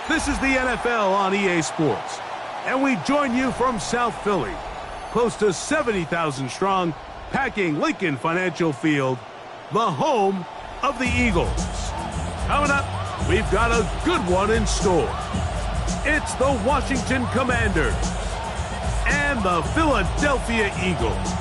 This is the NFL on EA Sports, and we join you from South Philly, close to 70,000 strong, packing Lincoln Financial Field, the home of the Eagles. Coming up, we've got a good one in store. It's the Washington Commanders and the Philadelphia Eagles.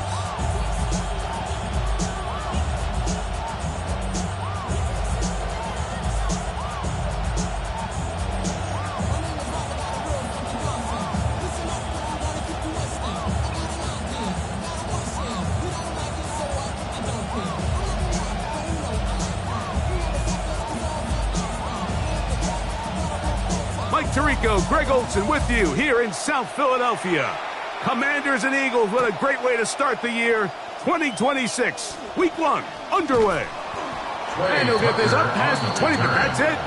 Tirico, Greg Olsen with you here in South Philadelphia. Commanders and Eagles, what a great way to start the year 2026. Week 1 underway. And he'll get this up past the 20, but that's it.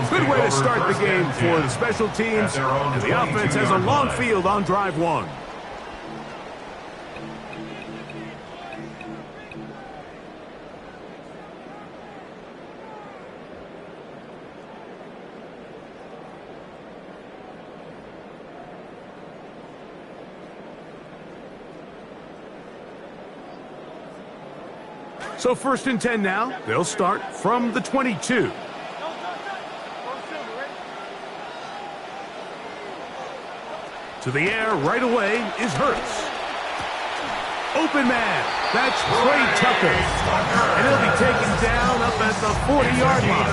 Good way to start the game for the special teams. And the offense has a long field on drive 1. So 1st and 10 now. They'll start from the 22. To the air right away is Hurts. Open man. That's Trey Tucker. And he'll be taken down up at the 40-yard line.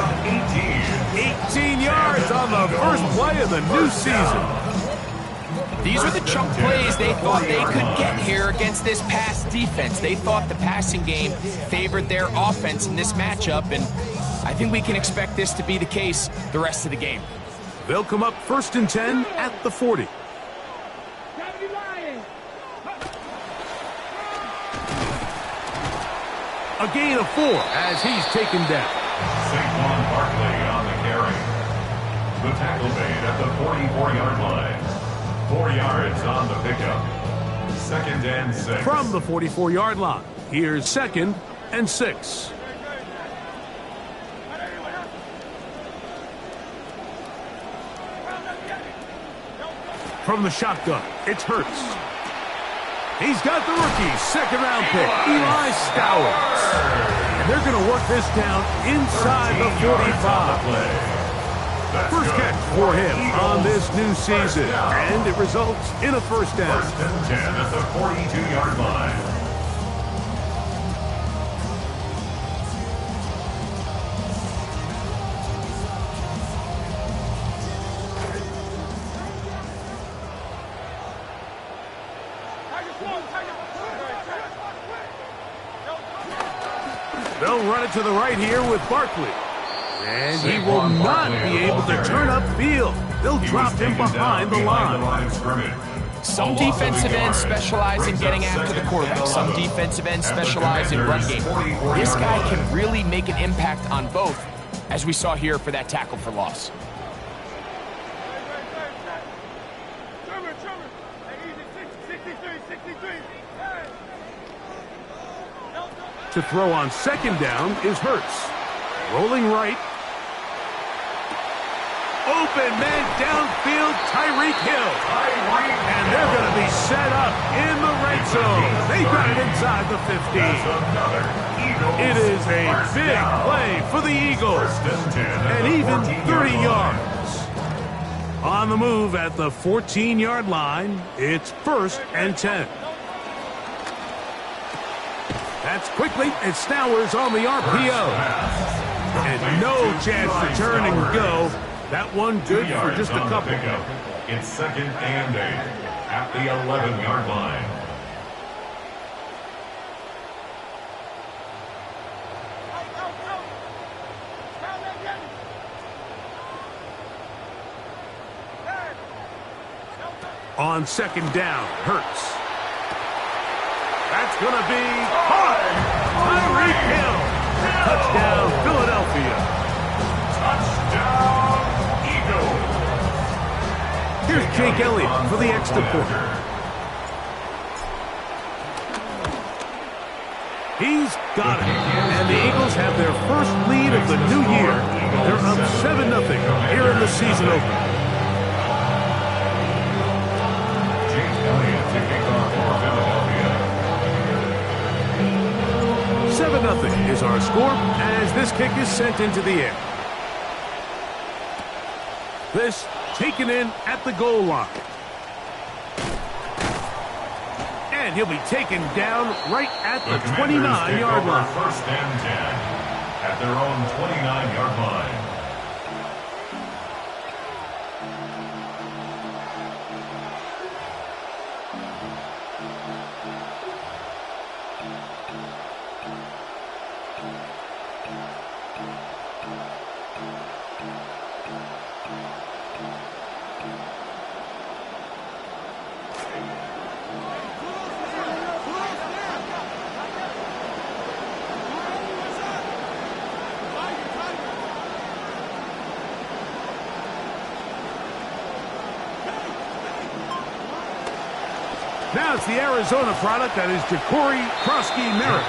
18 yards on the first play of the new season. These are the chunk plays they thought they could get here against this pass defense. They thought the passing game favored their offense in this matchup, and I think we can expect this to be the case the rest of the game. They'll come up 1st and 10 at the 40. A gain of 4 as he's taken down. Saquon Barkley on the carry. The tackle made at the 44-yard line. 4 yards on the pickup. 2nd and 6. From the 44-yard line, here's 2nd and 6. From the shotgun, it's Hurts. He's got the rookie 2nd-round pick, Eli Stowers. And they're going to work this down inside the 45. First catch for him on this new season, and it results in a 1st down. 1st and 10 at the 42-yard line. They'll run it to the right here with Barkley. And he will not be able to turn upfield. They'll drop him behind the line. Some defensive ends specialize in getting after the quarterback. Some defensive ends specialize in run game. This guy can really make an impact on both, as we saw here for that tackle for loss. To throw on 2nd down is Hurts. Rolling right. Open man downfield, Tyreek Hill. And they're going to be set up in the red zone. They got it inside the 15. It is a big play for the Eagles. And even 30 yards. On the move at the 14-yard line, it's 1st and 10. That's quickly, and Stowers on the RPO. And no chance to turn and go. That one good for just a couple. It's 2nd and 8 at the 11-yard line. On 2nd down, Hurts. That's going to be caught. Tyreek Hill. Touchdown, Philadelphia. Touchdown, Eagles. Here's Jake Elliott for the extra point. He's got it. And the Eagles have their first lead of the new year. They're up 7-0 here in the season opener. 7-0 is our score as this kick is sent into the air. This taken in at the goal line. And he'll be taken down right at the 29-yard line. First and 10 at their own 29-yard line. Now it's the Arizona product that is Ja'Cory Merrick.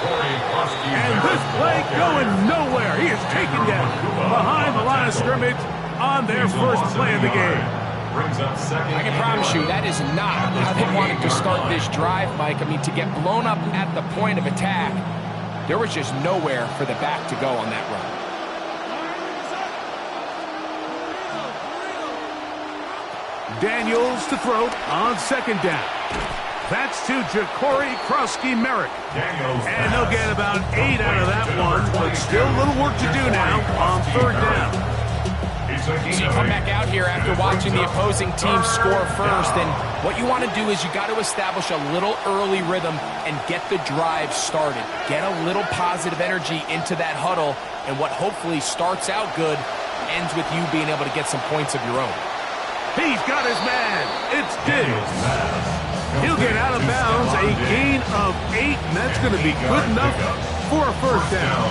And this play going nowhere. He is taken down behind the line of scrimmage on their first play of the game. I can promise you that is not how they wanted to start this drive, Mike. I mean, to get blown up at the point of attack, there was just nowhere for the back to go on that run. Daniels to throw on second down. That's to Ja'Cory Merrick. And they'll get about 8 out of that one, but still a little work to do now on third down. So you come back out here after watching the opposing team score first, and what you want to do is you got to establish a little early rhythm and get the drive started. Get a little positive energy into that huddle, and what hopefully starts out good ends with you being able to get some points of your own. He's got his man. It's Diggs. He'll get out of bounds, a gain of 8, and that's going to be good enough for a first down.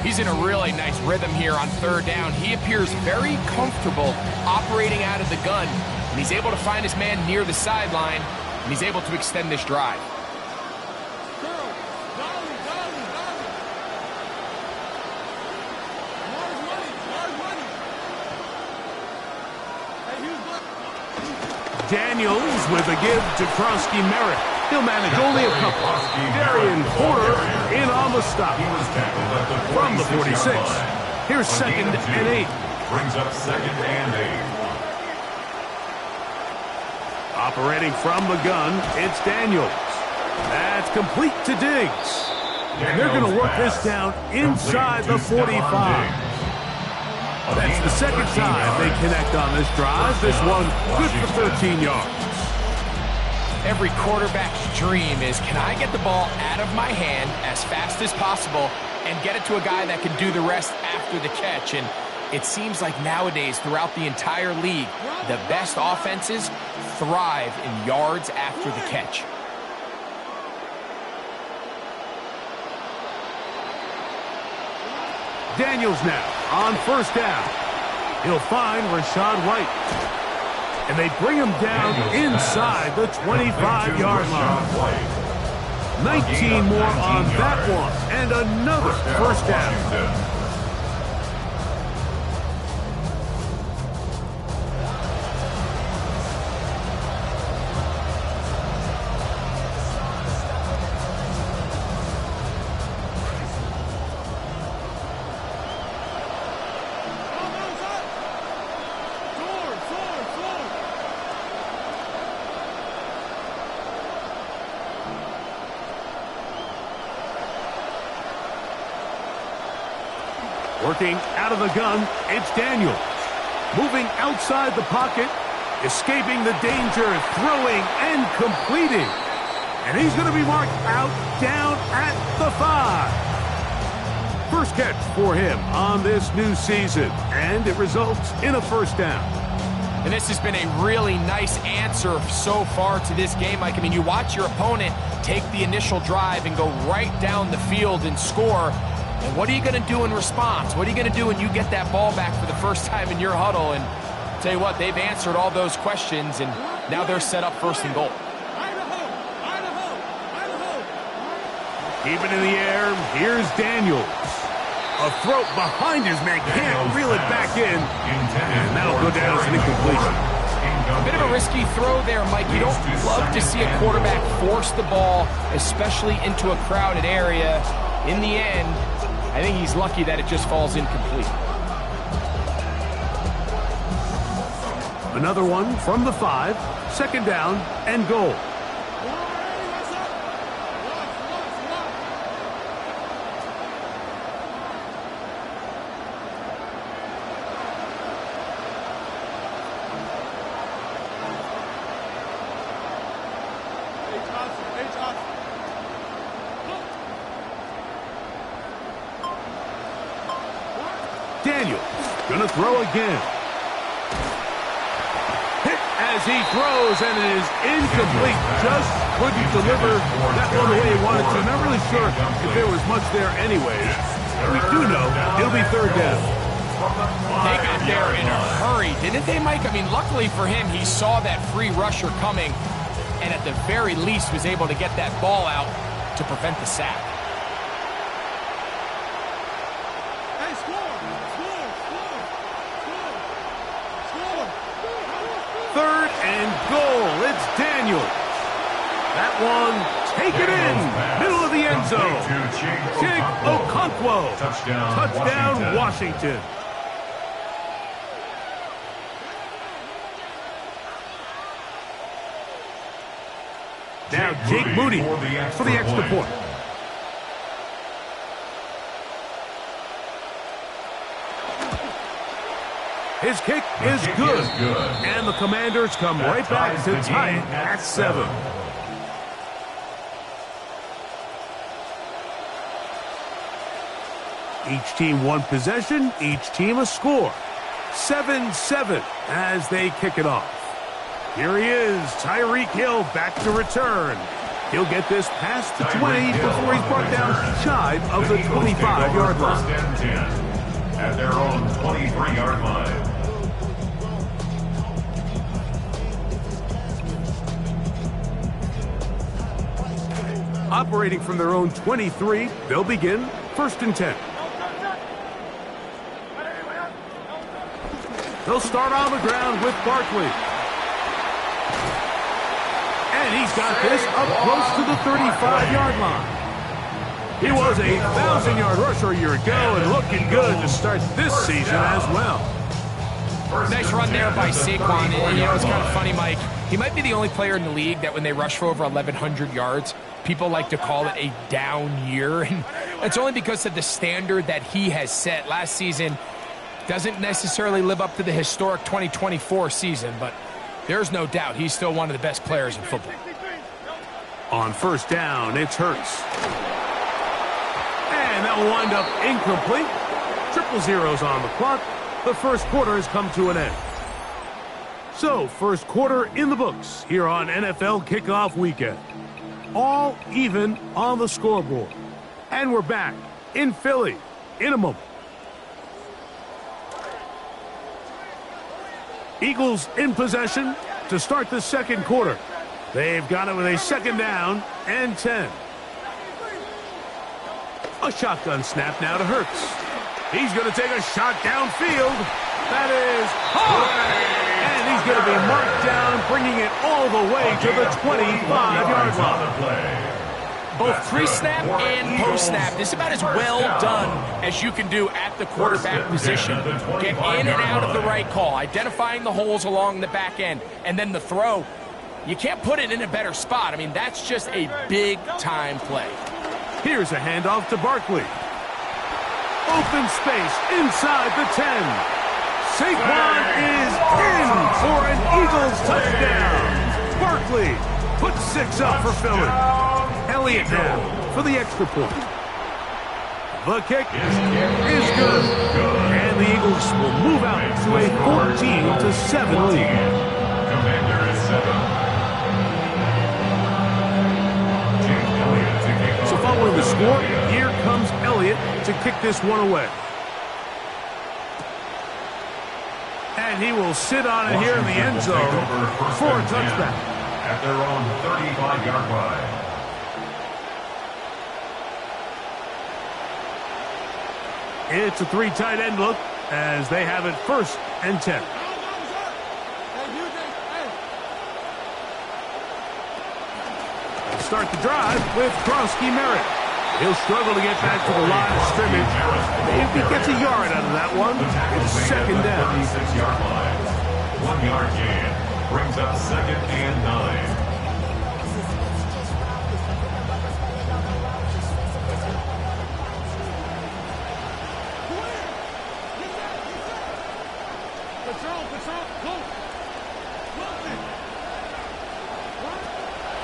He's in a really nice rhythm here on third down. He appears very comfortable operating out of the gun, and he's able to find his man near the sideline, and he's able to extend this drive. Daniels with a give to Merrick. He'll manage only a couple. Darian Porter in on the stop. From the 46. Here's second and 8. Brings up second and 8. Operating from the gun, it's Daniels. That's complete to Diggs. And they're going to work this down inside the 45. That's the second time they connect on this drive. This one good for 13 yards. Every quarterback's dream is, can I get the ball out of my hand as fast as possible and get it to a guy that can do the rest after the catch? And it seems like nowadays throughout the entire league, the best offenses thrive in yards after the catch. Daniels now on first down. He'll find Rashad White. And they bring him down inside the 25-yard line. 19 more on that one. And another first down. Working out of the gun, it's Daniels. Moving outside the pocket, escaping the danger, throwing and completing. And he's going to be marked out down at the 5. First catch for him on this new season, and it results in a first down. And this has been a really nice answer so far to this game, Mike. I mean, you watch your opponent take the initial drive and go right down the field and score. And what are you going to do in response? What are you going to do when you get that ball back for the first time in your huddle? And I'll tell you what, they've answered all those questions, and now they're set up first and goal. Keep it in the air. Here's Daniels. A throw behind his man. Can't reel it back in. And that'll go down as an incompletion. A bit of a risky throw there, Mike. You don't love to see a quarterback force the ball, especially into a crowded area. In the end, I think he's lucky that it just falls incomplete. Another one from the 5. Second down and goal. Daniels gonna throw again. Hit as he throws, and it is incomplete. Just couldn't deliver that one the way he wanted to. Not really sure if there was much there anyways. We do know it'll be third down. They got there in a hurry, didn't they, Mike? I mean, luckily for him, he saw that free rusher coming, and at the very least was able to get that ball out to prevent the sack. Third and goal. It's Daniels. That one, take it in. Middle of the end zone. Jake Okonkwo. Touchdown, Washington. Now Jake Moody for the extra point. His kick is good. And the Commanders come right back to tie it at 7. Each team one possession, each team a score. 7-7 as they kick it off. Here he is, Tyreek Hill back to return. He'll get this past the 20 before he's brought down shy of the 25-yard line. At their own 23-yard line. Operating from their own 23, they'll begin 1st and 10. They'll start on the ground with Barkley. And he's got this up close to the 35-yard line. He was a 1,000-yard rusher a year ago and looking good to start this season as well. Nice run there by Saquon. And, you know, it's kind of funny, Mike. He might be the only player in the league that when they rush for over 1,100 yards, people like to call it a down year. And it's only because of the standard that he has set. Last season doesn't necessarily live up to the historic 2024 season, but there's no doubt he's still one of the best players in football. On 1st down, it's Hurts. And that will wind up incomplete. 0-0 on the clock. The first quarter has come to an end. So, first quarter in the books here on NFL Kickoff Weekend. All even on the scoreboard. And we're back in Philly in a moment. Eagles in possession to start the second quarter. They've got it with a 2nd down and 10. A shotgun snap now to Hurts. He's going to take a shot downfield. That is high. And he's going to be marked down, bringing it all the way to the 25-yard line. Both pre-snap and post-snap, this is about as well done as you can do at the quarterback position. Get in and out of the right call, identifying the holes along the back end, and then the throw. You can't put it in a better spot. I mean, that's just a big-time play. Here's a handoff to Barkley. Open space inside the 10. Saquon is in for an Eagles touchdown. Barkley puts 6 up for Philly. Elliott now for the extra point. The kick is good. And the Eagles will move out to a 14-7 lead. Commander is 7. So following the score, here comes Elliott to kick this one away. And he will sit on it here in the end zone for a touchback. At their own 35-yard line. It's a 3 tight end look as they have it 1st and 10. Start the drive with Krosky Merritt. He'll struggle to get back to the line of scrimmage. Maybe he gets a yard out of that one. It's 2nd down. 36-yard line. 1 yard gain brings up 2nd and 9.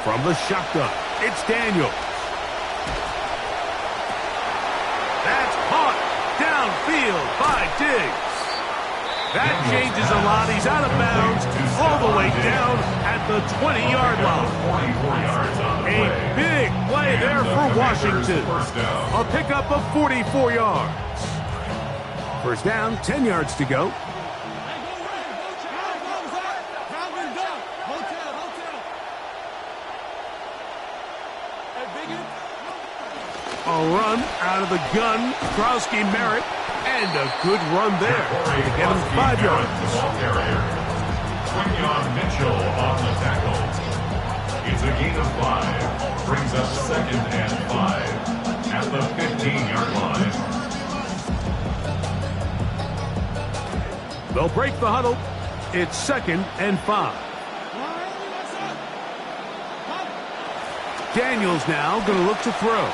From the shotgun, it's Daniels. That's caught downfield by Diggs. That changes a lot. He's out of bounds all the way down at the 20-yard line. A big play there for Washington. A pickup of 44 yards. 1st down, 10 yards to go. A run out of the gun, Krosky Merritt, and a good run there to get him 5 yards. Quinyon Mitchell on the tackle. It's a gain of 5. Brings up 2nd and 5 at the 15-yard line. They'll break the huddle. It's 2nd and 5. Daniels now going to look to throw.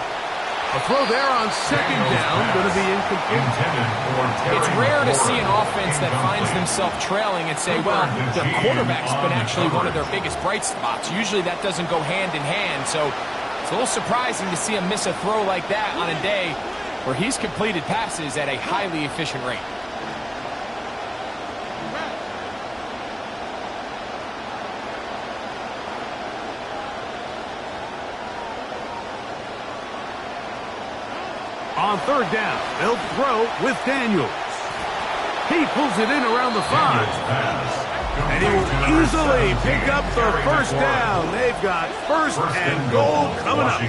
A throw there on 2nd down, going to be incomplete. It's rare to see an offense that finds themselves trailing and say, well, their quarterback's been actually one of their biggest bright spots. Usually that doesn't go hand in hand, so it's a little surprising to see him miss a throw like that on a day where he's completed passes at a highly efficient rate. On 3rd down, they'll throw with Daniels. He pulls it in around the 5. And he will easily pick up the 1st down. They've got 1st and goal coming up.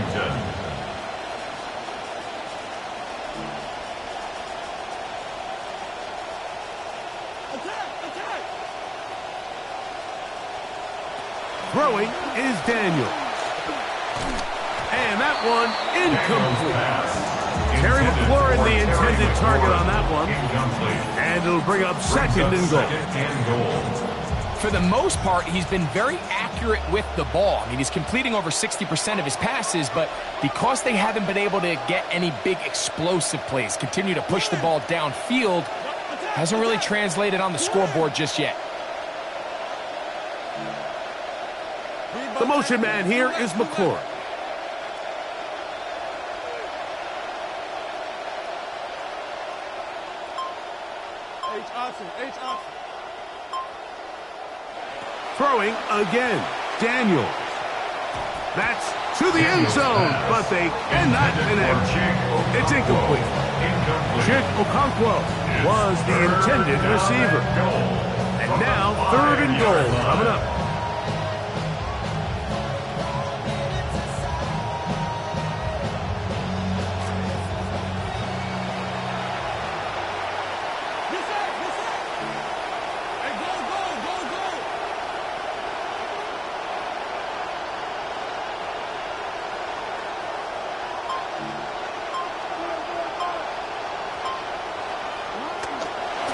Throwing is Daniels. And that one incomplete. Terry McLaurin, the intended target on that one. And it'll bring up 2nd and goal. For the most part, he's been very accurate with the ball. I mean, he's completing over 60% of his passes, but because they haven't been able to get any big explosive plays, continue to push the ball downfield, hasn't really translated on the scoreboard just yet. The motion man here is McLaurin. Throwing again, Daniels. That's to the end zone, but they cannot connect. It's incomplete. Chick Okonkwo was the intended receiver. And now 3rd and goal coming up.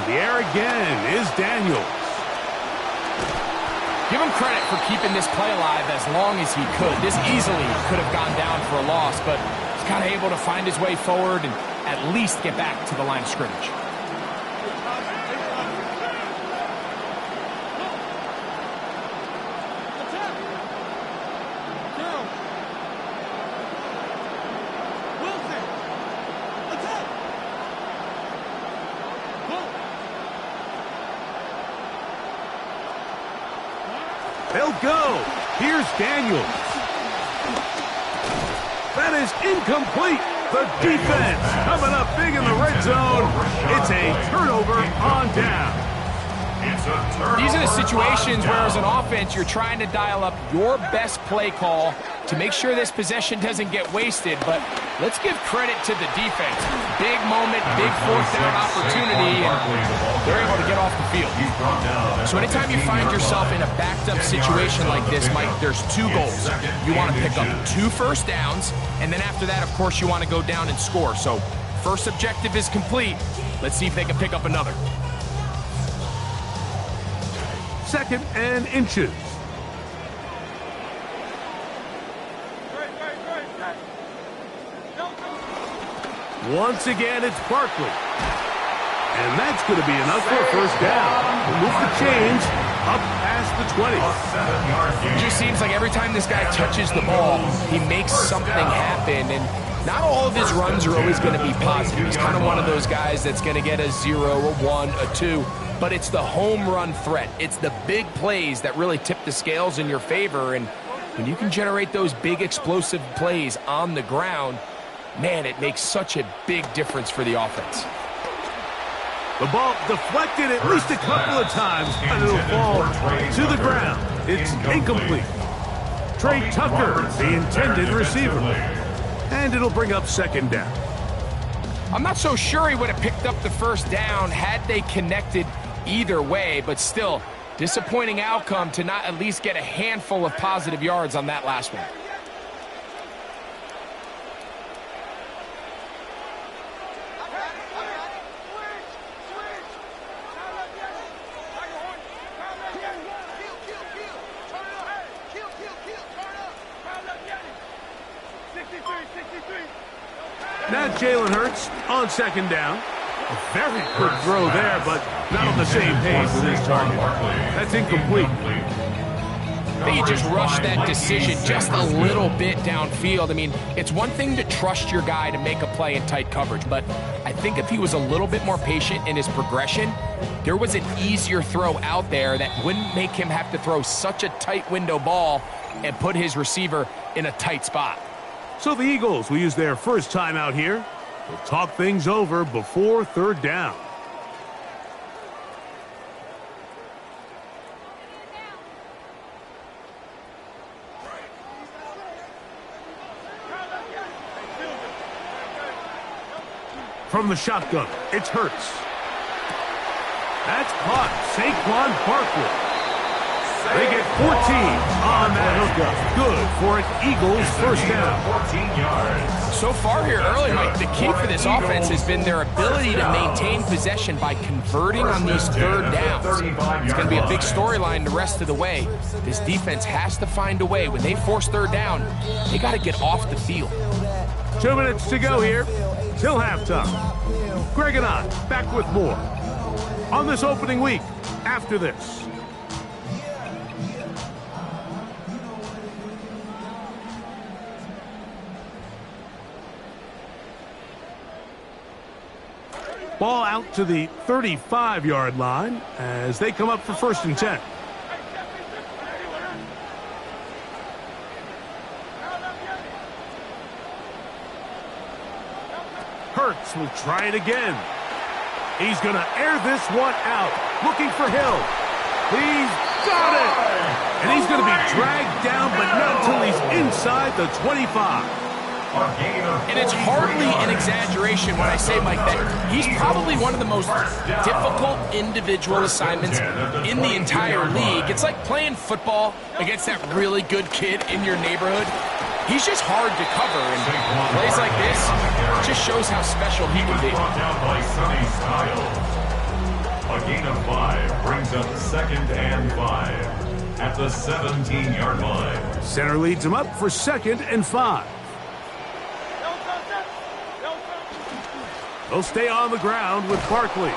The air again is Daniels. Give him credit for keeping this play alive as long as he could. This easily could have gone down for a loss, but he's kind of able to find his way forward and at least get back to the line of scrimmage. They'll go. Here's Daniels. That is incomplete. The defense coming up big in the red zone. It's a turnover on down. It's a turnover. These are the situations where, as an offense, you're trying to dial up your best play call to make sure this possession doesn't get wasted. But let's give credit to the defense. Big moment, big fourth down opportunity, and they're able to get off the field. So anytime you find yourself in a backed-up situation like this, Mike, there's two goals. You want to pick up 2 first downs, and then after that, of course, you want to go down and score. So first objective is complete. Let's see if they can pick up another. 2nd and inches. Once again, it's Barkley. And that's going to be enough for a first down. We'll move the chains up past the 20. It just seems like every time this guy touches the ball, he makes something happen. And not all of his runs are always going to be positive. He's kind of one of those guys that's going to get a 0, a 1, a 2. But it's the home run threat. It's the big plays that really tip the scales in your favor. And when you can generate those big explosive plays on the ground, man, it makes such a big difference for the offense. The ball deflected at least a couple of times, and it'll fall to the ground. It's incomplete. Trey Tucker, the intended receiver. And it'll bring up 2nd down. I'm not so sure he would have picked up the first down had they connected either way, but still, disappointing outcome to not at least get a handful of positive yards on that last one. Now Jalen Hurts on 2nd down. A very good throw there, but not on the same pace as his target. That's incomplete. I think he just rushed that decision just a little bit downfield. I mean, it's one thing to trust your guy to make a play in tight coverage, but I think if he was a little bit more patient in his progression, there was an easier throw out there that wouldn't make him have to throw such a tight window ball and put his receiver in a tight spot. So the Eagles will use their first time out here. They'll talk things over before 3rd down. From the shotgun, it's Hurts. That's caught. Saquon Barkley. They get 14 on that hookup. Good for an Eagles first down. 14 yards. So far here early, Mike, the key for this offense has been their ability to maintain possession by converting on these 3rd downs. It's going to be a big storyline the rest of the way. This defense has to find a way. When they force 3rd down, they got to get off the field. 2 minutes to go here till halftime. Greg and I back with more on this opening week after this. Ball out to the 35-yard line as they come up for 1st and 10. Hurts will try it again. He's going to air this one out, looking for Hill. He's got it! And he's going to be dragged down, but not until he's inside the 25. And it's hardly an exaggeration when I say, Mike, that he's probably one of the most difficult individual assignments in the entire league. It's like playing football against that really good kid in your neighborhood. He's just hard to cover, and plays like this just shows how special he can be. A gain of 5 brings up 2nd and 5 at the 17-yard line. Center leads him up for 2nd and 5. They'll stay on the ground with Barkley.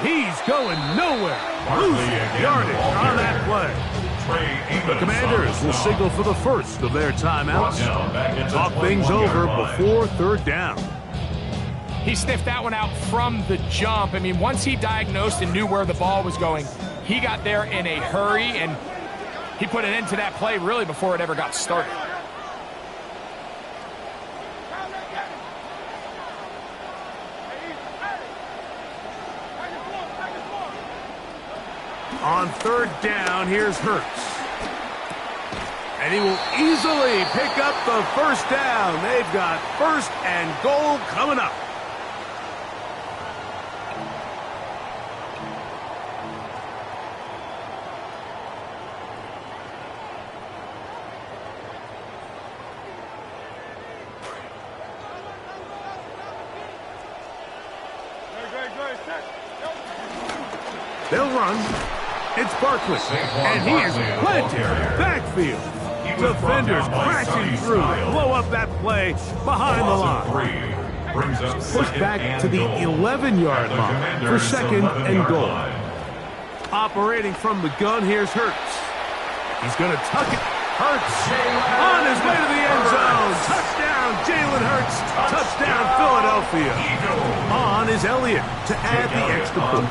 He's going nowhere. Losing yardage on that play. The Commanders will signal for the first of their timeouts. Talk things over before 3rd down. He sniffed that one out from the jump. I mean, once he diagnosed and knew where the ball was going, he got there in a hurry, and he put an end to that play really before it ever got started. On third down, here's Hurts. And he will easily pick up the first down. They've got first and goal coming up. They'll run. It's Barkley, and he is planted backfield. Defenders crashing through, blow up that play behind the line. Push back to the 11-yard line for second and goal. Operating from the gun, here's Hurts. He's going to tuck it. Hurts on his way to the end zone. Touchdown, Jalen Hurts. Touchdown, Philadelphia. On is Elliott to add the extra point.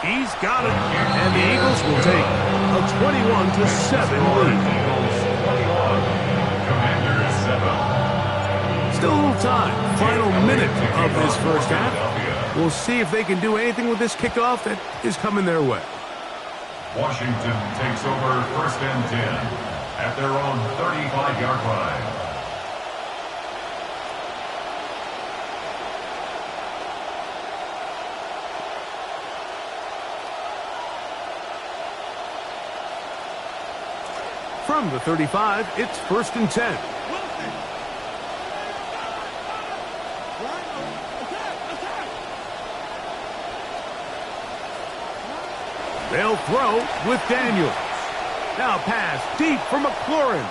He's got it, and the Eagles will take a 21-7 lead. Still a little time. Final minute of this first half. We'll see if they can do anything with this kickoff that is coming their way. Washington takes over first and 10 at their own 35-yard line. From the 35, it's first and 10. They'll throw with Daniels. Now pass deep for McLaurin.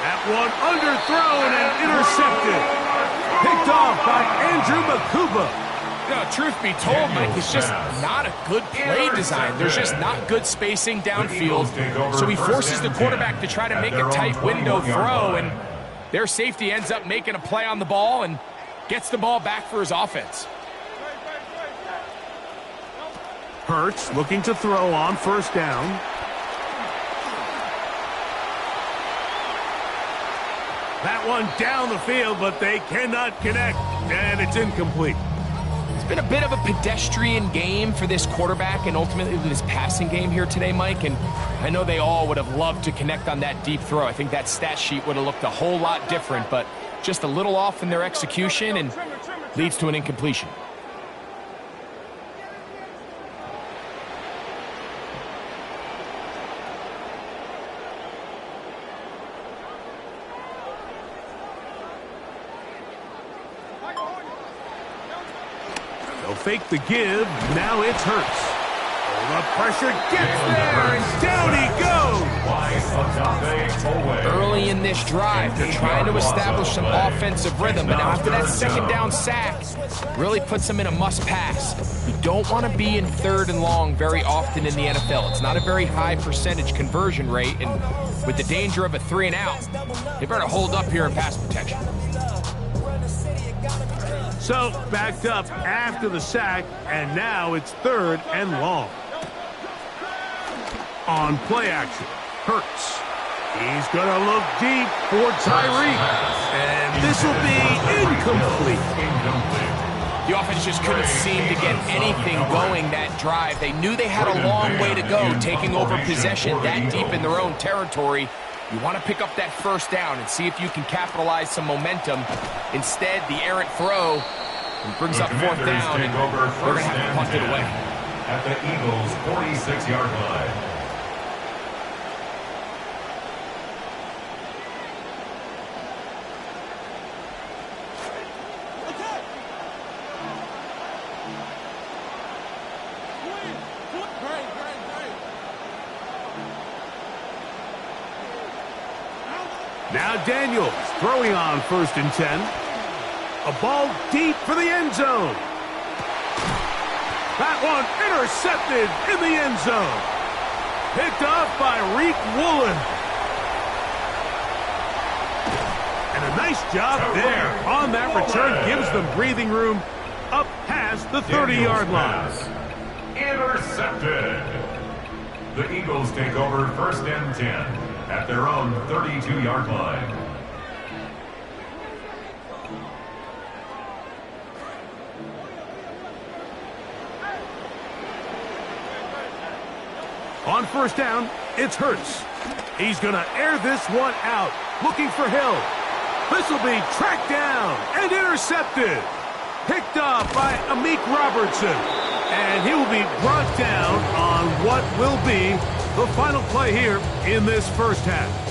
That one underthrown and intercepted. Picked off by Andrew Makuba. You know, truth be told, Mike, it's just not a good play design. There's just not good spacing downfield. So he forces the quarterback to try to make a tight window throw, and their safety ends up making a play on the ball and gets the ball back for his offense. Hurts looking to throw on first down. That one down the field, but they cannot connect, and it's incomplete. It's been a bit of a pedestrian game for this quarterback and ultimately this passing game here today, Mike, and I know they all would have loved to connect on that deep throw. I think that stat sheet would have looked a whole lot different, but just a little off in their execution and leads to an incompletion. They'll fake the give. Now it's Hurts. Oh, the pressure gets there, and down he goes. Early in this drive, they're trying to establish some offensive rhythm, but now after that second down sack, really puts them in a must-pass. You don't want to be in third and long very often in the NFL. It's not a very high percentage conversion rate, and with the danger of a 3-and-out, they better hold up here in pass protection. So, backed up after the sack, and now it's third and long. On play action, Hurts. He's going to look deep for Tyreek, and this will be incomplete. The offense just couldn't seem to get anything going that drive. They knew they had a long way to go, taking over possession that deep in their own territory. You want to pick up that first down and see if you can capitalize some momentum. Instead, the errant throw brings up fourth down, and they're going to have to punt it away. At the Eagles' 46-yard line. Now Daniels throwing on first and 10. A ball deep for the end zone. That one intercepted in the end zone. Picked off by Reek Woolen. And a nice job there on that return. Gives them breathing room up past the 30-yard line. Intercepted. The Eagles take over first and 10 at their own 32-yard line. On first down, it's Hurts. He's going to air this one out, looking for Hill. This will be tracked down and intercepted. Picked off by Amik Robertson. And he will be brought down on what will be the final play here in this first half.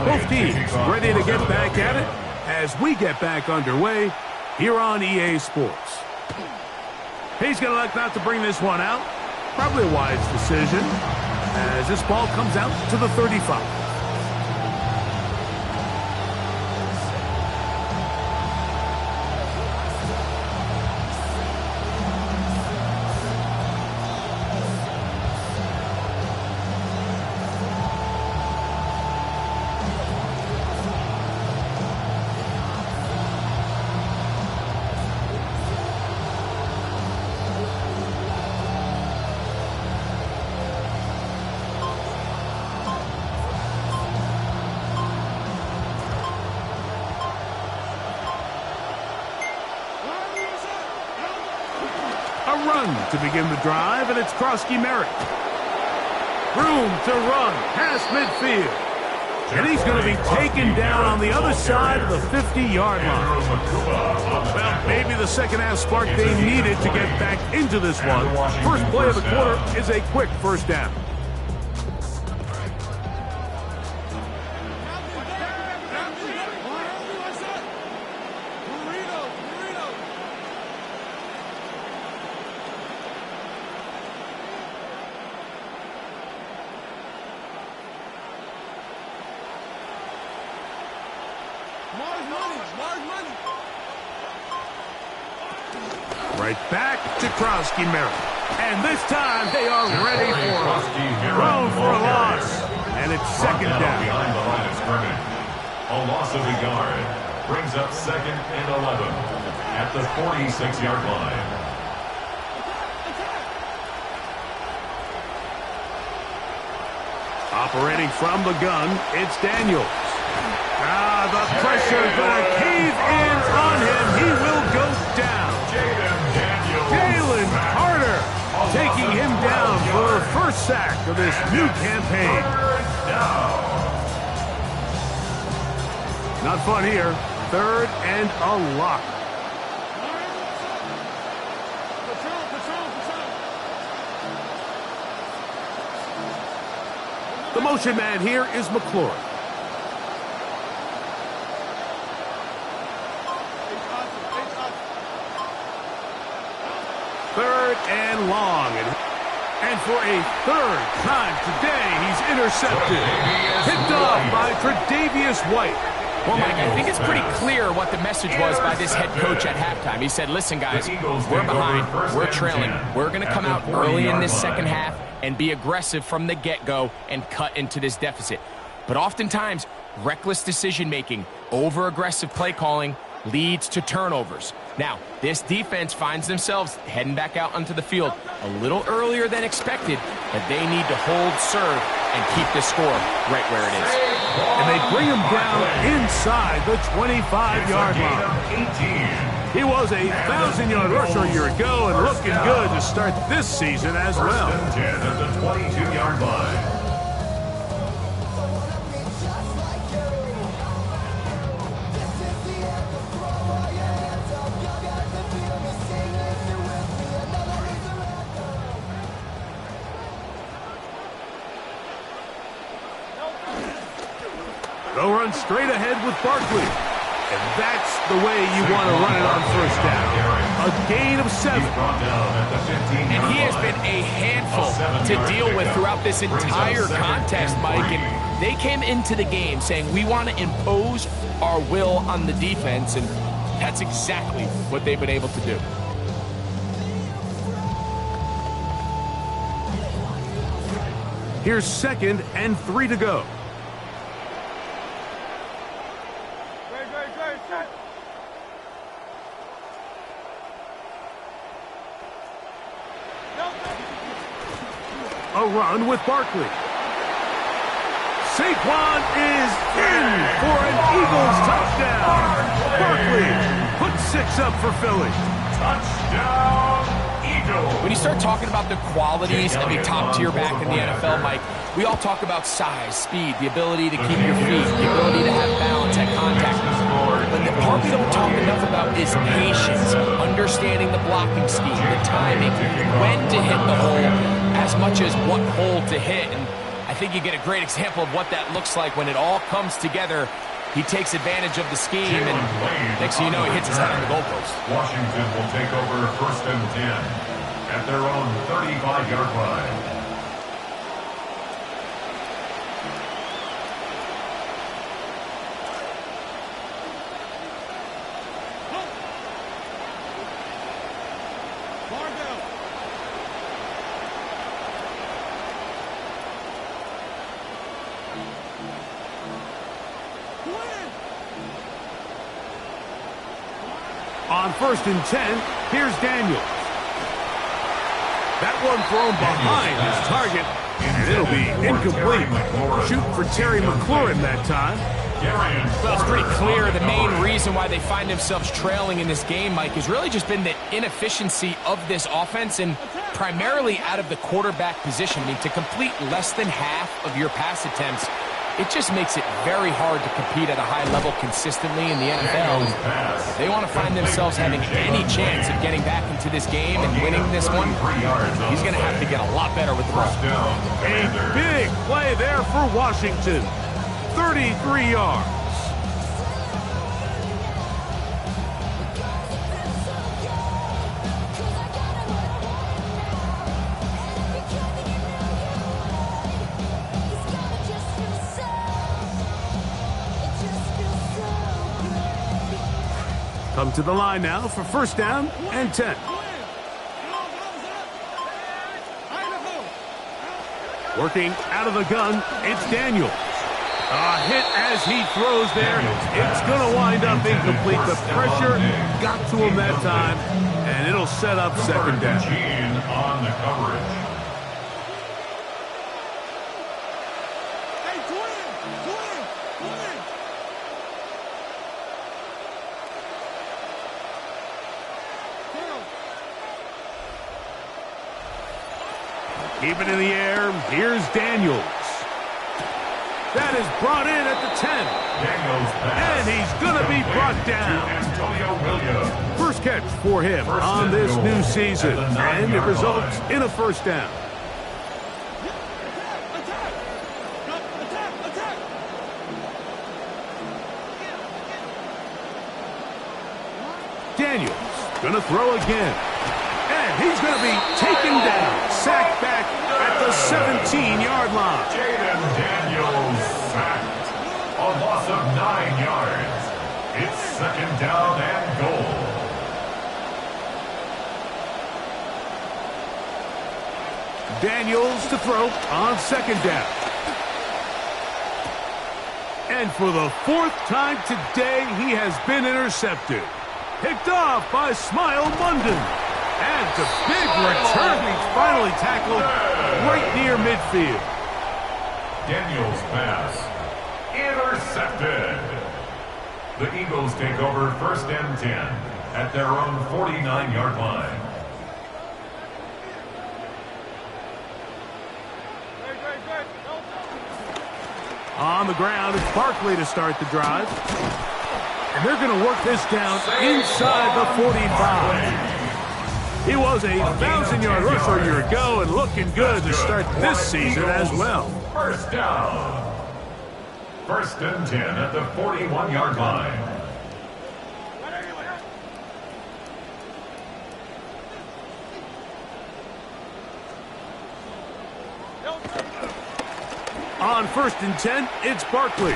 Both teams ready to get back at it as we get back underway here on EA Sports. He's going to elect not to bring this one out. Probably a wise decision as this ball comes out to the 35. A run to begin the drive, and it's Krosky-Merritt. Room to run past midfield. And he's going to be taken down on the other side of the 50-yard line. Well, maybe the second half spark they needed to get back into this one. First play of the quarter is a quick first down. Right back to Krosky-Merritt. And this time they are ready for it. Thrown for a loss. And it's second down. Behind the line of scrimmage. A loss of a yard. Brings up 2nd and 11 at the 46-yard line. Operating from the gun, it's Daniels. The pressure is going to cave in on him. He will go down. Jalen Carter taking him down for the first sack of this new campaign. Not fun here. 3rd and a lot. The motion man here is McClure. Third and long. And for a third time today, he's intercepted. Picked off by Tre'Davious White. Well, Mike, I think it's pretty clear what the message was by this head coach at halftime. He said, listen, guys, we're behind, we're trailing. We're going to come out early in this second half and be aggressive from the get-go and cut into this deficit. But oftentimes, reckless decision-making, over-aggressive play calling leads to turnovers. Now, this defense finds themselves heading back out onto the field a little earlier than expected, but they need to hold serve and keep the score right where it is. And they bring him down inside the 25-yard line. He was a 1,000-yard rusher a year ago and looking good to start this season as well. 10 at the 22-yard line. They'll run straight ahead with Barkley. And that's the way you want to run it on first down. A gain of 7. And he has been a handful to deal with throughout this entire contest, Mike. And they came into the game saying, we want to impose our will on the defense. And that's exactly what they've been able to do. Here's 2nd and 3 to go. a run with Barkley. Saquon is in for an Eagles touchdown. Barkley puts 6 up for Philly. Touchdown, Eagles. When you start talking about the qualities of a top-tier back in the NFL, Mike, we all talk about size, speed, the ability to keep your feet, the ability to have balance at contact. But the part we don't talk enough about is patience, understanding the blocking scheme, the timing, when to hit the hole, as much as what hole to hit. And I think you get a great example of what that looks like when it all comes together. He takes advantage of the scheme, and next thing you know, he hits his head on the goalpost. Washington will take over 1st and 10 at their own 35-yard line. On 1st and 10, here's Daniels. That one thrown behind his target, and it'll be incomplete. Shooting for Terry McLaurin that time. Well, it's pretty clear the main reason why they find themselves trailing in this game, Mike, has really just been the inefficiency of this offense and primarily out of the quarterback position. I mean, to complete less than half of your pass attempts, it just makes it very hard to compete at a high level consistently in the NFL. If they want to find themselves having any chance of getting back into this game and winning this one, he's going to have to get a lot better with the ball. A big play there for Washington. 33 yards. Come to the line now for 1st down and 10. Working out of the gun, it's Daniels. A hit as he throws there. It's going to wind up incomplete. The pressure got to him that time, and it'll set up 2nd down. On the coverage. Keep it in the air. Here's Daniels. That is brought in at the 10. And he's going to be brought down. First catch for him on this new season. And it results in a 1st down. Daniels going to throw again. And he's going to be taken down. Sacked back at the 17-yard line. Jaden Daniels sacked. A loss of 9 yards. It's 2nd down and goal. Daniels to throw on 2nd down. And for the 4th time today, he has been intercepted. Picked off by Smile Munden. And it's a big return. He's finally tackled right near midfield. Daniels pass. Intercepted. The Eagles take over 1st and 10 at their own 49-yard line. On the ground, it's Barkley to start the drive. And they're going to work this down inside the 45. He was a 1,000-yard rusher a year ago and looking good to start this season as well. 1st down. 1st and 10 at the 41-yard line. On 1st and 10, it's Barkley.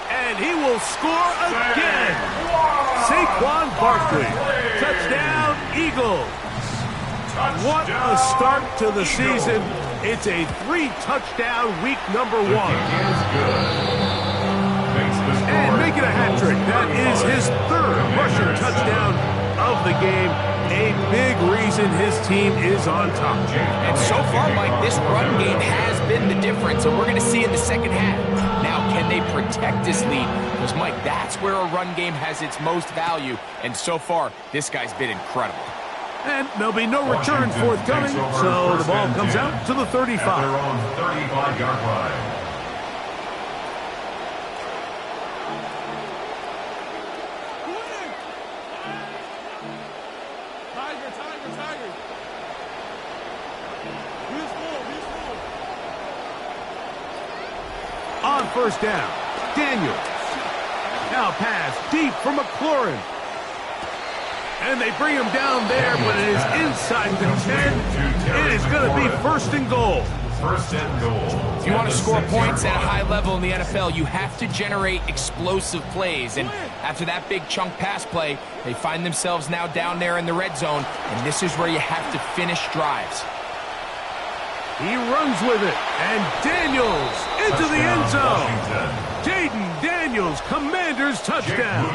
And he will score again. Saquon Barkley. Touchdown, Eagles. What a start to the season. It's a 3-touchdown week number 1. And making a hat trick. That is his 3rd rushing touchdown of the game. A big reason his team is on top. And so far, Mike, this run game has been the difference, and we're going to see in the second half. Now, can they protect this lead? Because, Mike, that's where a run game has its most value, and so far, this guy's been incredible. And there'll be no return forthcoming, so the ball comes out to the 35. At their own 35-yard line. On first down, Daniels. Now pass deep for McLaurin. And they bring him down there, but it is inside the 10. It is going to be first and goal. First and goal. If you want to score points at a high level in the NFL, you have to generate explosive plays. And after that big chunk pass play, they find themselves now down there in the red zone, and this is where you have to finish drives. He runs with it, and Daniels into the end zone. Jaden Daniels, Commanders touchdown.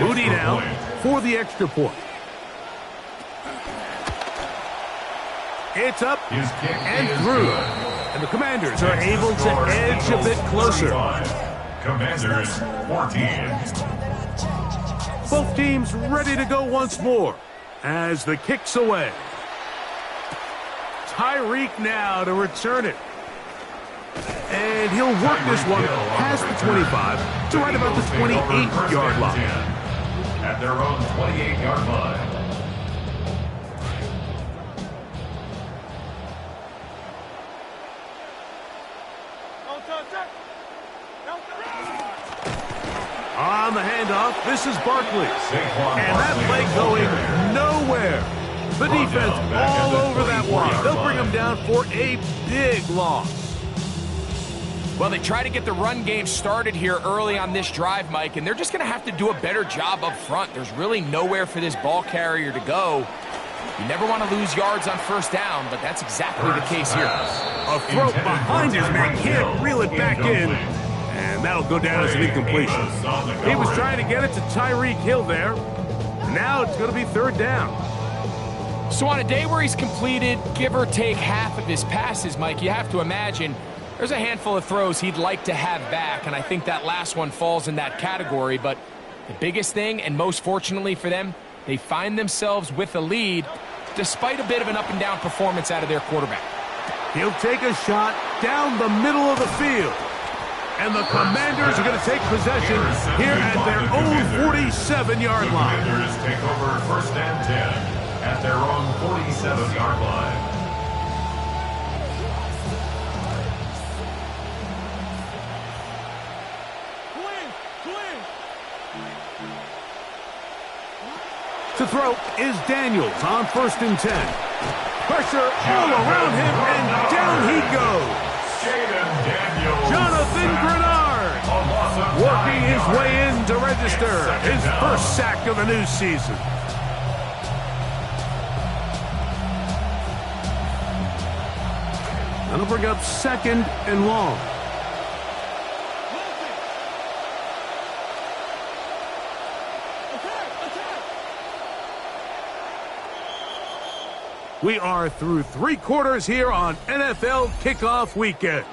Moody now for the extra point. It's up and through. And the Commanders are able to edge a bit closer. Commanders 14. Both teams ready to go once more as the kick's away. Tyreek now to return it. And he'll work this one past the 25 to right about the 28-yard line. At their own 28-yard line. On the handoff, this is Barkley. And that play going nowhere. The defense all over that one. They'll bring him down for a big loss. Well, they try to get the run game started here early on this drive, Mike, and they're just going to have to do a better job up front. There's really nowhere for this ball carrier to go. You never want to lose yards on first down, but that's exactly the case here. A throw behind his man, can't reel it back in. And that'll go down as an incompletion. He was trying to get it to Tyreek Hill there. Now it's going to be third down. So on a day where he's completed, give or take half of his passes, Mike, you have to imagine there's a handful of throws he'd like to have back, and I think that last one falls in that category. But the biggest thing, and most fortunately for them, they find themselves with a lead despite a bit of an up-and-down performance out of their quarterback. He'll take a shot down the middle of the field. And the Commanders are going to take possession here at their own 47-yard line. Commanders take over first and 10 at their own 47-yard line. To throw is Daniels on first and 10. Pressure all around him, and down he goes. Jonathan Grenard working his way in to register his first sack of the new season. That'll bring up second and long. We are through 3 quarters here on NFL Kickoff Weekend.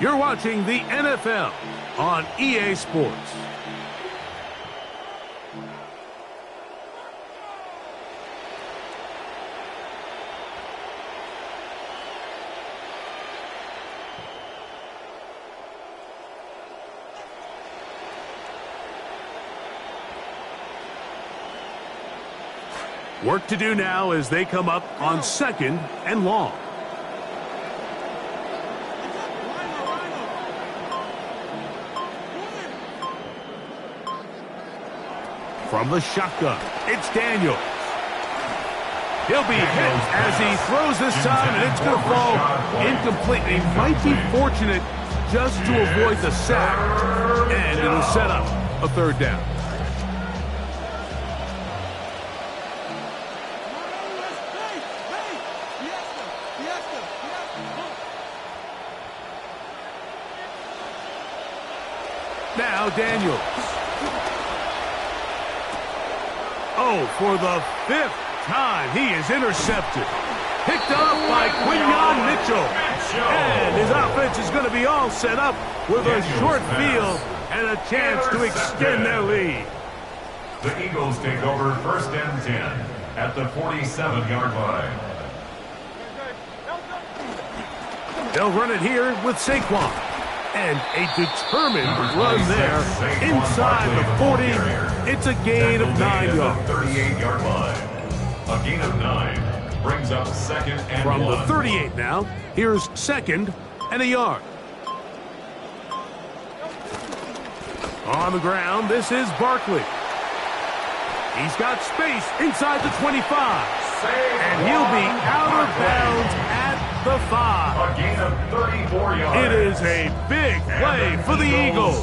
You're watching the NFL on EA Sports. Work to do now as they come up on second and long. From the shotgun, it's Daniels. He'll be hit as he throws this time, and it's going to fall incomplete. He might be fortunate just to avoid the sack, and it'll set up a third down. Now Daniels. Oh, for the 5th time, he is intercepted. Picked up by Quinyon Mitchell. And his offense is going to be all set up with a short field and a chance to extend their lead. The Eagles take over 1st and 10 at the 47-yard line. They'll run it here with Saquon. And a determined run there inside the 40. It's a gain of 9 yards. 38-yard line. A gain of 9 brings up 2nd and 1. From the 38 now, here's 2nd and a yard. On the ground, this is Barkley. He's got space inside the 25. And he'll be out of bounds at the 5. A gain of 34 yards. It is a big play for the Eagles.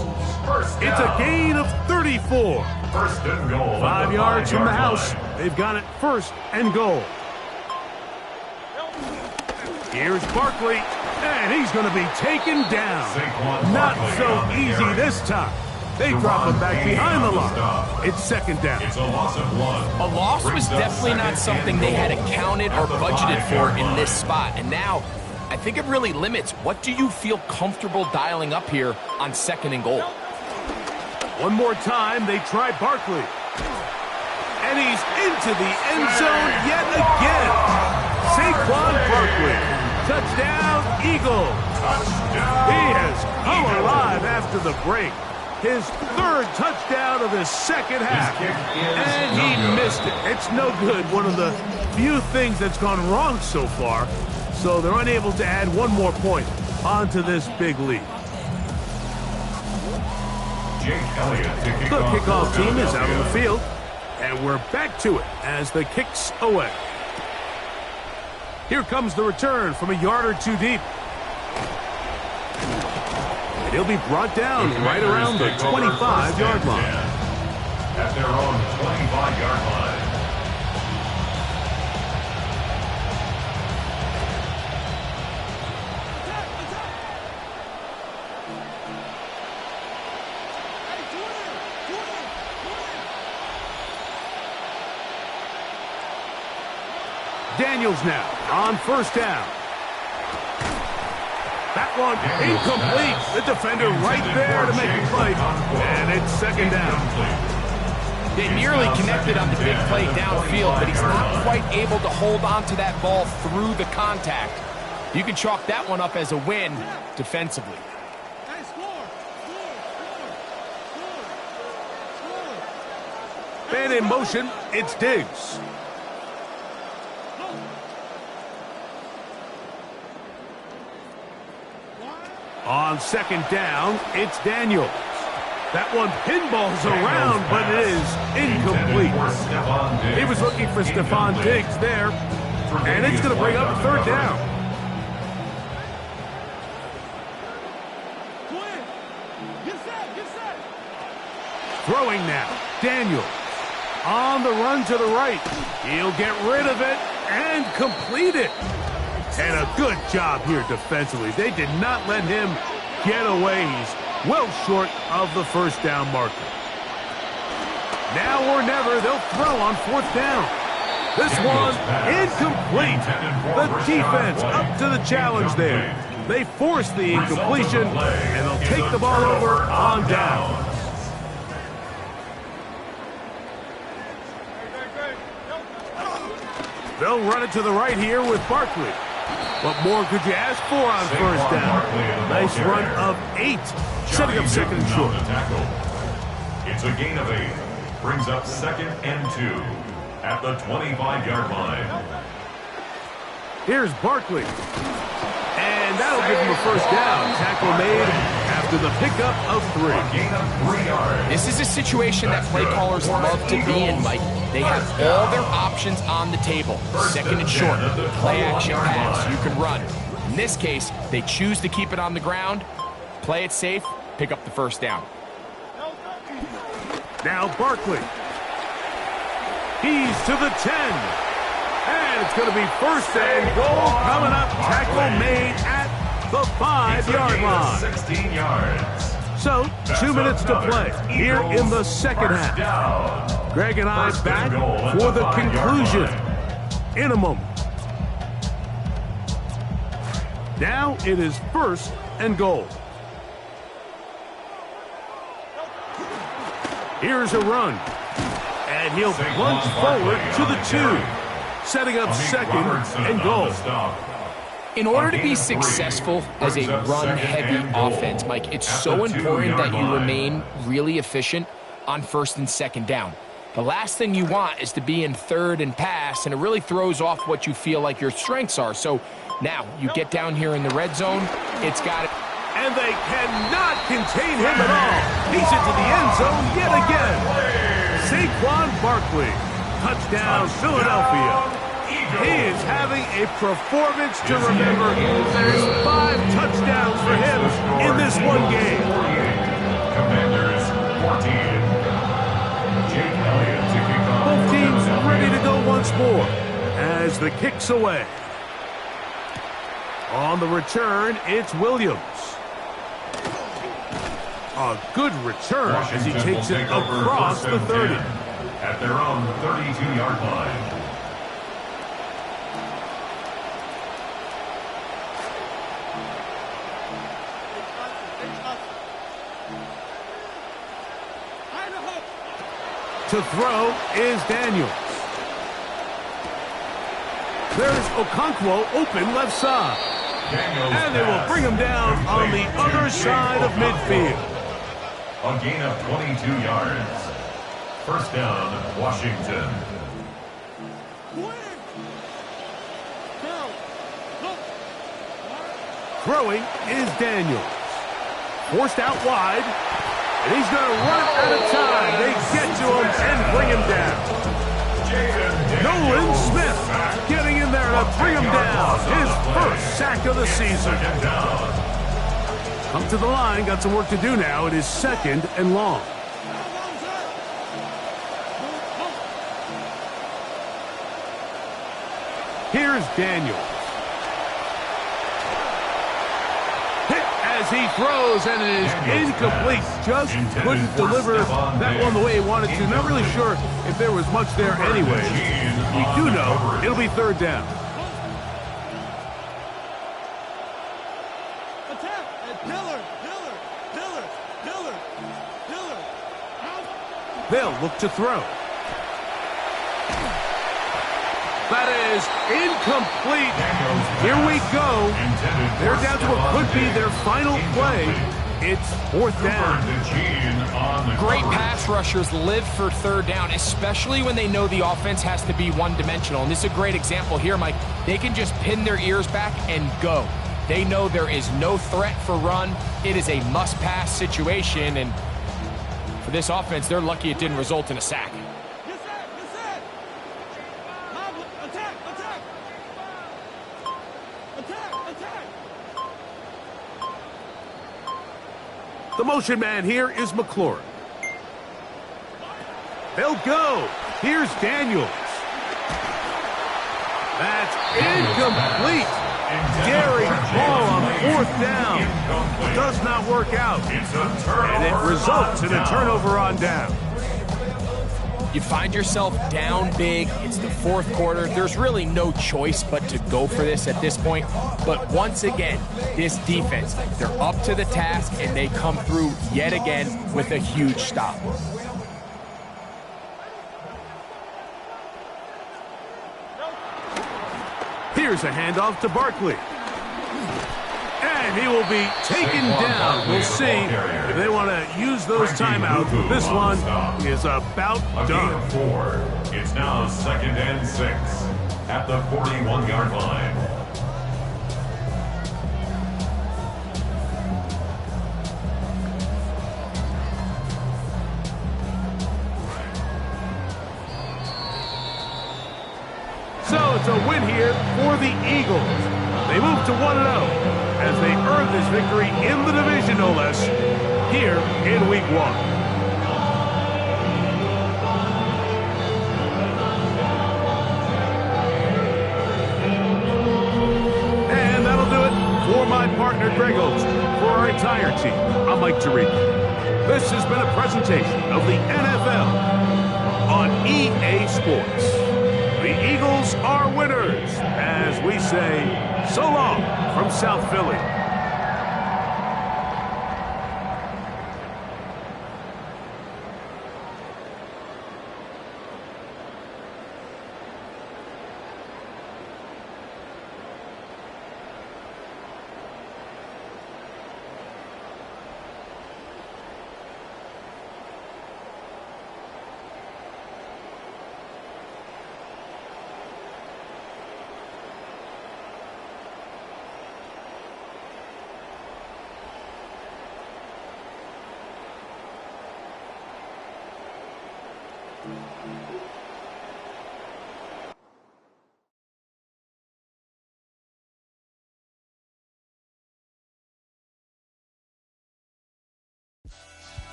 It's a gain of 34. 1st and goal. 5 yards from the house. They've got it 1st and goal. Here's Barkley, and he's going to be taken down. Not so easy this time. They drop him back behind the line. It's 2nd down. It's a loss of 1. A loss was definitely not something they had accounted or budgeted for in this spot. And now, I think it really limits. What do you feel comfortable dialing up here on 2nd and goal? One more time, they try Barkley. And he's into the end zone yet again. Saquon Barkley. Touchdown, Eagles. He has come alive after the break. His 3rd touchdown of the 2nd half. And he missed it. It's no good. One of the few things that's gone wrong so far. So they're unable to add one more point onto this big lead. The kickoff team is out on the field. And we're back to it as the kick's away. Here comes the return from a yard or 2 deep. And he'll be brought down right around the 25-yard line. At their own 25-yard line. Daniels now on 1st down. That one incomplete. The defender right there to make the play. And it's 2nd down. They nearly connected on the big play downfield, but he's not quite able to hold on to that ball through the contact. You can chalk that one up as a win defensively. Man in motion, it's Diggs. On 2nd down, it's Daniels. That one pinballs around, but it is incomplete. He was looking for Stephon Diggs there, and it's going to bring up 3rd down. Throwing now, Daniels. On the run to the right. He'll get rid of it and complete it. And a good job here defensively. They did not let him get away. He's well short of the 1st down marker. Now or never, they'll throw on 4th down. This one incomplete. The defense up to the challenge there. They force the incompletion, and they'll take the ball over on down. They'll run it to the right here with Barkley. What more could you ask for on 1st down? Nice run of 8, setting up 2nd and short. It's a gain of 8. Brings up 2nd and 2 at the 25-yard line. Here's Barkley. And that'll give him a 1st down. Tackle made after the pickup of 3. A gain of 3 yards. This is a situation that play callers love to be in, Mike. They have all their options on the table. 2nd and short, play action pass, you can run. In this case, they choose to keep it on the ground, play it safe, pick up the 1st down. Now Barkley. He's to the 10. And it's going to be 1st and goal coming up. Tackle made at the 5-yard line. 16 yards. So, 2 minutes to play here in the 2nd half. Greg and I First back and goal at for the the 5-yard conclusion line. in a moment. Now it is first and goal. Here's a run. And he'll plunge forward to the 2, setting up second and goal. In order to be successful as a run-heavy offense, Mike, it's so important that you remain really efficient on first and second down. The last thing you want is to be in third and pass, and it really throws off what you feel like your strengths are. So now you get down here in the red zone, it's got it. And they cannot contain him at all. He's into the end zone yet again. Saquon Barkley, touchdown Philadelphia. He is having a performance to remember. There's 5 touchdowns for him in this one game. Commanders 14. Jake Elliott to kick off. Both teams ready to go once more as the kick's away. On the return, it's Williams. A good return as he takes it across the 30. At their own 32-yard line. To throw is Daniels. There's Okonkwo open left side. And they will bring him down on the other side of midfield. A gain of 22 yards. First down, Washington. Throwing is Daniels. Forced out wide. And he's going to run out of time. They get to him and bring him down. Nolan Smith getting in there to bring him down. His first sack of the season. Come to the line. Got some work to do now. It is second and long. Here's Daniels. As he throws, and it is incomplete. Just couldn't deliver that one the way he wanted to. Not really sure if there was much there anyways. We do know it'll be third down. They'll look to throw. That is incomplete. Here we go. They're down to what could be their final play. It's fourth down. Great pass rushers live for third down, especially when they know the offense has to be one-dimensional. And this is a great example here, Mike. They can just pin their ears back and go. They know there is no threat for run. It is a must-pass situation. And for this offense, they're lucky it didn't result in a sack. The motion man here is McLaurin. They'll go. Here's Daniels. That's incomplete. Gary ball on fourth down. Does not work out. And it results in a turnover on down. You find yourself down big. It's the fourth quarter. There's really no choice but to go for this at this point. But once again, this defense, they're up to the task, and they come through yet again with a huge stop. Here's a handoff to Barkley. And he will be taken down. We'll see if they want to use those timeouts. This one is about done. It's now second and 6 at the 41-yard line. So it's a win here for the Eagles. They move to 1-0 as they earn this victory in the division, no less, here in Week 1. And that'll do it for my partner, Greg Oates. For our entire team, I'm Mike Tirico. This has been a presentation of the NFL on EA Sports. The Eagles are winners as we say so long from South Philly.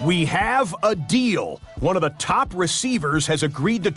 We have a deal. One of the top receivers has agreed to